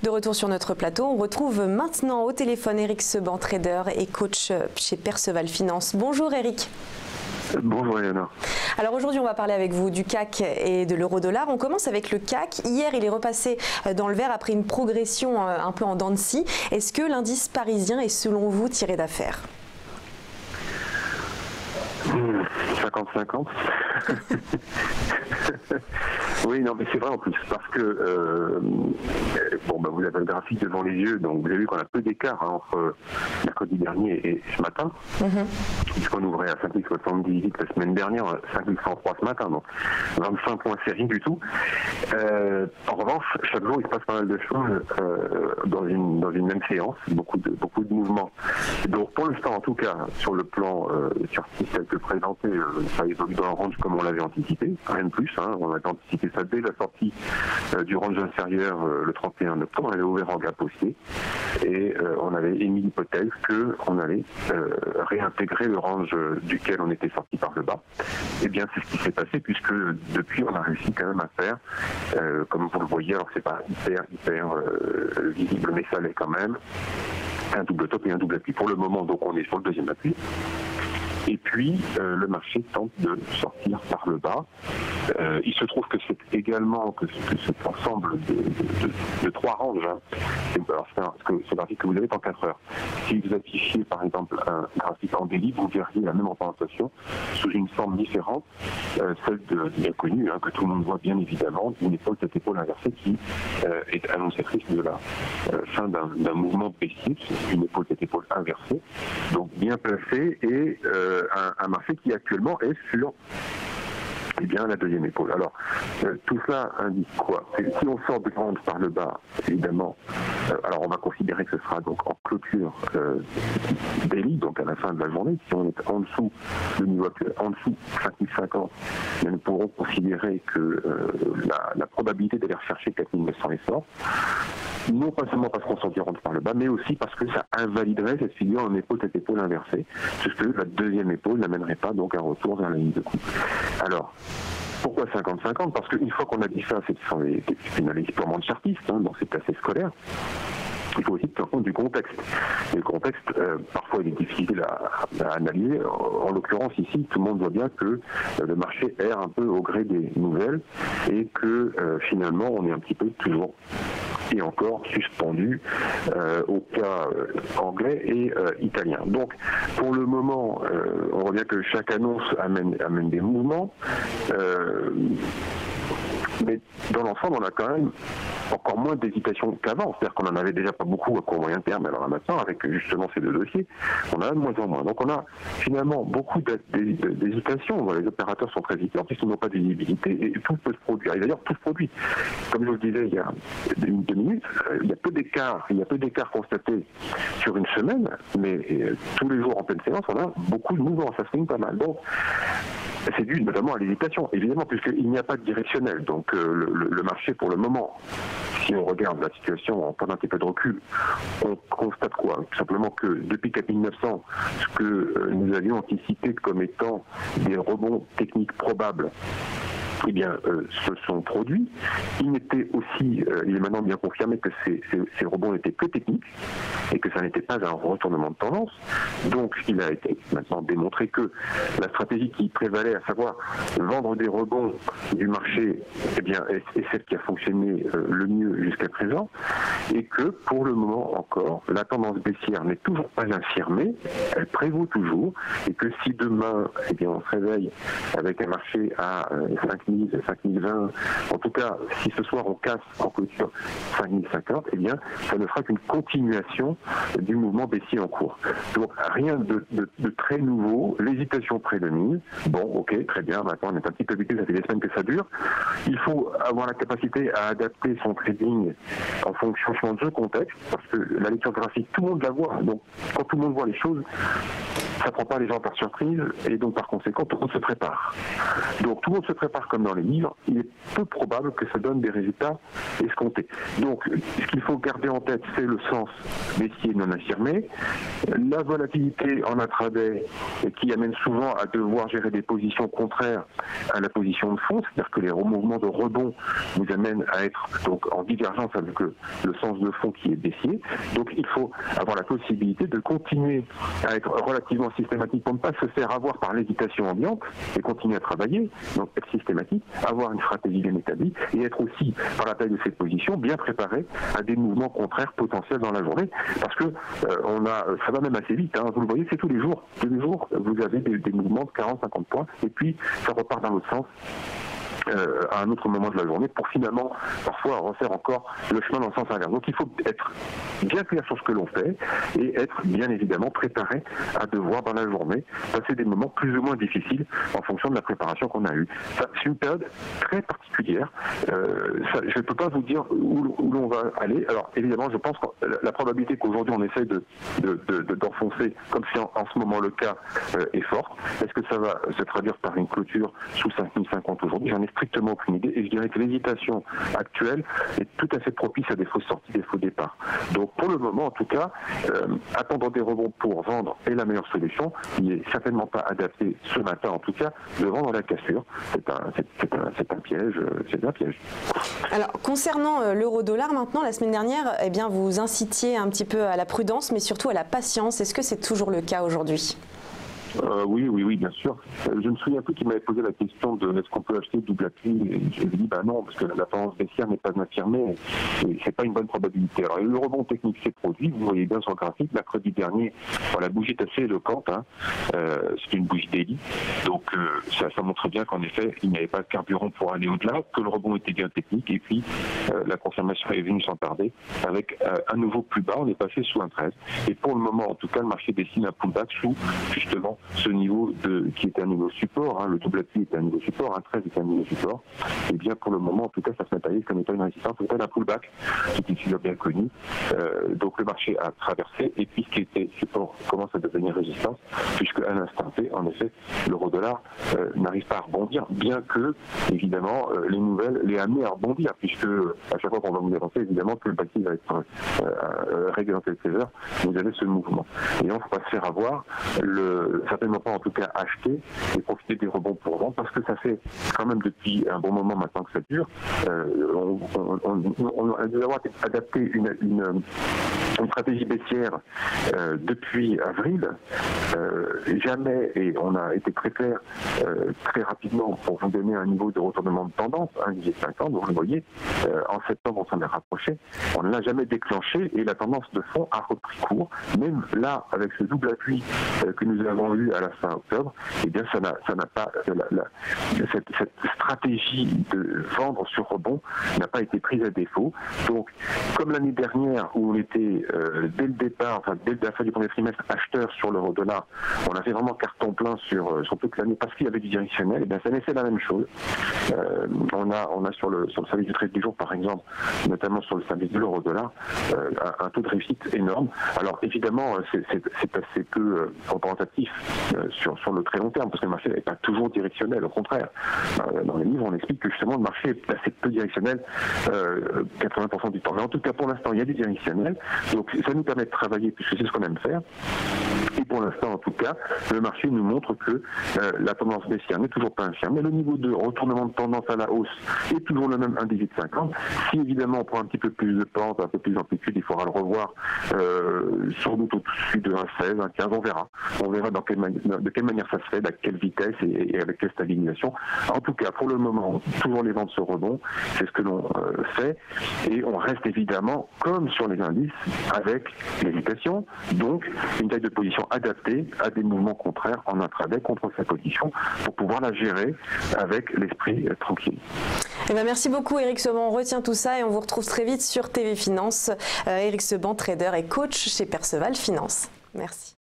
De retour sur notre plateau, on retrouve maintenant au téléphone Eric Seban, trader et coach chez Perceval Finance. Bonjour Eric. Bonjour Eleonore. Alors aujourd'hui on va parler avec vous du CAC et de l'euro-dollar. On commence avec le CAC. Hier il est repassé dans le vert après une progression un peu en dents de scie. Est-ce que l'indice parisien est selon vous tiré d'affaire ? 50-50. Oui, non, mais c'est vrai en plus, parce que vous avez le graphique devant les yeux, donc vous avez vu qu'on a peu d'écart entre mercredi dernier et ce matin, puisqu'on ouvrait à 5078 la semaine dernière, 5103 ce matin, donc 25 points, c'est rien du tout. En revanche, chaque jour, il se passe pas mal de choses dans une même séance, beaucoup de mouvements. Donc pour l'instant, en tout cas, sur le plan surtif tel que présenté, ça évolue dans le range comme on l'avait anticipé, rien de plus. On avait anticipé ça dès la sortie du range inférieur le 31 octobre. On avait ouvert en gap haussier et on avait émis l'hypothèse qu'on allait réintégrer le range duquel on était sorti par le bas. Et bien c'est ce qui s'est passé, puisque depuis on a réussi quand même à faire, comme vous le voyez, alors c'est pas hyper visible, mais ça l'est quand même, un double top et un double appui. Pour le moment, donc on est sur le deuxième appui. Et puis, le marché tente de sortir par le bas. Il se trouve que c'est également que cet ensemble de trois ranges, c'est le graphique que vous avez en 4 heures. Si vous affichiez, par exemple, un graphique en daily, vous verriez la même représentation sous une forme différente, celle de l'inconnu, que tout le monde voit bien évidemment, d'une épaule, cette épaule inversée qui est annonciatrice de la fin d'un mouvement baissier, une épaule, cette épaule inversée, donc bien placée, et un marché qui actuellement est sur la deuxième épaule. Alors, tout cela indique quoi? Si on sort de range par le bas, évidemment, alors on va considérer que ce sera donc en clôture daily, donc à la fin de la journée. Si on est en dessous, le niveau actuel, en dessous 5050, nous pourrons considérer que la probabilité d'aller rechercher 4900 est forte. Non pas seulement parce qu'on sortit range par le bas, mais aussi parce que ça invaliderait cette figure en épaule, cette épaule inversée, puisque la deuxième épaule n'amènerait pas donc un retour vers la ligne de coupe. Alors, pourquoi 50-50? Parce qu'une fois qu'on a dit ça, c'est une analyse purement de chartiste, donc c'est assez scolaire. Il faut aussi tenir compte du contexte. Et le contexte, parfois, il est difficile à analyser. En l'occurrence, ici, tout le monde voit bien que le marché erre un peu au gré des nouvelles et que finalement, on est un petit peu toujours et encore suspendu au cas anglais et italien. Donc, pour le moment, on voit bien que chaque annonce amène des mouvements. Mais dans l'ensemble, on a quand même encore moins d'hésitation qu'avant. C'est-à-dire qu'on n'en avait déjà pas beaucoup à court moyen terme. Alors là, maintenant, avec justement ces deux dossiers, on a de moins en moins. Donc on a finalement beaucoup d'hésitation. Les opérateurs sont très hésitants puisqu'ils n'ont pas de visibilité et tout peut se produire. Et d'ailleurs, tout se produit. Comme je vous le disais il y a 2 minutes, il y a peu d'écart constatés sur une semaine, mais tous les jours en pleine séance, on a beaucoup de mouvements. Ça swing pas mal. Donc, c'est dû notamment à l'hésitation, évidemment, puisqu'il n'y a pas de directionnel. Donc le marché, pour le moment, si on regarde la situation en prenant un petit peu de recul, on constate quoi? Tout simplement que depuis 4900, ce que nous avions anticipé comme étant des rebonds techniques probables, se sont produits. Il est maintenant bien confirmé que ces rebonds n'étaient que techniques et que ça n'était pas un retournement de tendance. Donc, il a été maintenant démontré que la stratégie qui prévalait, à savoir vendre des rebonds du marché, est celle qui a fonctionné le mieux jusqu'à présent, et que pour le moment encore, la tendance baissière n'est toujours pas infirmée, elle prévaut toujours, et que si demain, on se réveille avec un marché à 5020, en tout cas, si ce soir on casse en clôture 5050, ça ne fera qu'une continuation du mouvement baissier en cours. Donc rien de très nouveau, l'hésitation prédomine. Bon, ok, très bien, maintenant on est un petit peu habitué, ça fait des semaines que ça dure. Il faut avoir la capacité à adapter son trading en fonction de ce contexte, parce que la lecture graphique, tout le monde la voit. Donc quand tout le monde voit les choses, ça ne prend pas les gens par surprise, et donc par conséquent, tout le monde se prépare. Donc tout le monde se prépare comme comme dans les livres, il est peu probable que ça donne des résultats escomptés. Donc, ce qu'il faut garder en tête, c'est le sens baissier non affirmé, la volatilité en intraday qui amène souvent à devoir gérer des positions contraires à la position de fond, c'est-à-dire que les mouvements de rebond vous amènent à être donc en divergence avec le sens de fond qui est baissier. Donc, il faut avoir la possibilité de continuer à être relativement systématique pour ne pas se faire avoir par l'hésitation ambiante et continuer à travailler, donc être systématique, avoir une stratégie bien établie et être aussi, par la taille de cette position, bien préparé à des mouvements contraires potentiels dans la journée, parce que ça va même assez vite, hein. Vous le voyez, c'est tous les jours. Tous les jours, vous avez des mouvements de 40-50 points, et puis ça repart dans l'autre sens. À un autre moment de la journée pour finalement parfois refaire encore le chemin dans le sens inverse. Donc il faut être bien clair sur ce que l'on fait et être bien évidemment préparé à devoir dans la journée passer des moments plus ou moins difficiles en fonction de la préparation qu'on a eue. C'est une période très particulière. Je ne peux pas vous dire où l'on va aller. Alors évidemment, je pense que la probabilité qu'aujourd'hui on essaye d'enfoncer, comme c'est en ce moment le cas, est forte. Est-ce que ça va se traduire par une clôture sous 5050 aujourd'hui? J'en ai strictement aucune idée, et je dirais que l'hésitation actuelle est tout à fait propice à des fausses sorties, des faux départs. Donc pour le moment, en tout cas, attendre des rebonds pour vendre est la meilleure solution. Il n'est certainement pas adapté ce matin, en tout cas, de vendre la cassure. C'est un piège, c'est un piège. Alors concernant l'euro-dollar maintenant, la semaine dernière, eh bien, vous incitiez un petit peu à la prudence, mais surtout à la patience. Est-ce que c'est toujours le cas aujourd'hui ? Oui, bien sûr. Je me souviens plus qu'il m'avait posé la question de est-ce qu'on peut acheter double appui, et je lui ai dit non, parce que la tendance baissière n'est pas affirmée et c'est pas une bonne probabilité. Alors le rebond technique s'est produit, vous voyez bien sur le graphique, mercredi dernier, la bougie est assez éloquente, hein. C'est une bougie daily, donc ça montre bien qu'en effet il n'y avait pas de carburant pour aller au-delà, que le rebond était bien technique, et puis la confirmation est venue sans tarder avec un nouveau plus bas, on est passé sous un 13, et pour le moment en tout cas le marché dessine un pullback sous justement ce niveau qui était un niveau support, hein, le double appui était un niveau support, un 13 était un niveau support, et bien pour le moment en tout cas ça se matérialise comme étant une résistance, peut-être un pullback, ce qui est bien connu. Donc le marché a traversé, et puis ce qui était support commence à devenir résistance, puisque à l'instant T, en effet, l'euro-dollar n'arrive pas à rebondir, bien que évidemment les nouvelles l'aient amené à rebondir, puisque à chaque fois qu'on va vous annoncer évidemment que le paquet va être réglé dans quelques heures, vous avez ce mouvement. Et on ne faut pas se faire avoir, certainement pas en tout cas acheter et profiter des rebonds pour vendre, parce que ça fait quand même depuis un bon moment maintenant que ça dure. On a dû avoir adapté une stratégie baissière depuis avril. Jamais, et on a été très clair très rapidement pour vous donner un niveau de retournement de tendance, 1,50, vous le voyez, en septembre on s'en est rapproché, on ne l'a jamais déclenché et la tendance de fond a repris court. Même là, avec ce double appui que nous avons eu à la fin octobre, eh bien ça n'a pas cette stratégie de vendre sur rebond n'a pas été prise à défaut. Donc comme l'année dernière où on était dès le départ, enfin dès la fin du premier trimestre, acheteur sur l'euro-dollar, on a fait vraiment carton plein sur toute l'année parce qu'il y avait du directionnel, et bien ça laissait la même chose. On a sur le service du trade du jour par exemple, notamment sur le service de l'euro-dollar, un taux de réussite énorme. Alors évidemment c'est assez peu représentatif sur le très long terme, parce que le marché n'est pas toujours directionnel, au contraire. Dans les livres, on explique que justement le marché est assez peu directionnel 80% du temps. Mais en tout cas, pour l'instant, il y a des directionnels, donc ça nous permet de travailler, puisque c'est ce qu'on aime faire. Et pour l'instant, en tout cas, le marché nous montre que la tendance baissière n'est toujours pas infirmée. Le niveau de retournement de tendance à la hausse est toujours le même, 1,1850. Si évidemment on prend un petit peu plus de pente, un peu plus d'amplitude, il faudra le revoir sans doute au-dessus de 1,16, 1,15, on verra. On verra de quelle manière ça se fait, à quelle vitesse et avec quelle stabilisation. En tout cas, pour le moment, toujours les ventes sur rebond, c'est ce que l'on fait. Et on reste évidemment, comme sur les indices, avec l'hésitation, donc une taille de position adaptée à des mouvements contraires en intraday contre sa position pour pouvoir la gérer avec l'esprit tranquille. Eh bien, merci beaucoup Éric Seban, on retient tout ça et on vous retrouve très vite sur TV Finance. Éric Seban, trader et coach chez Perceval Finance. Merci.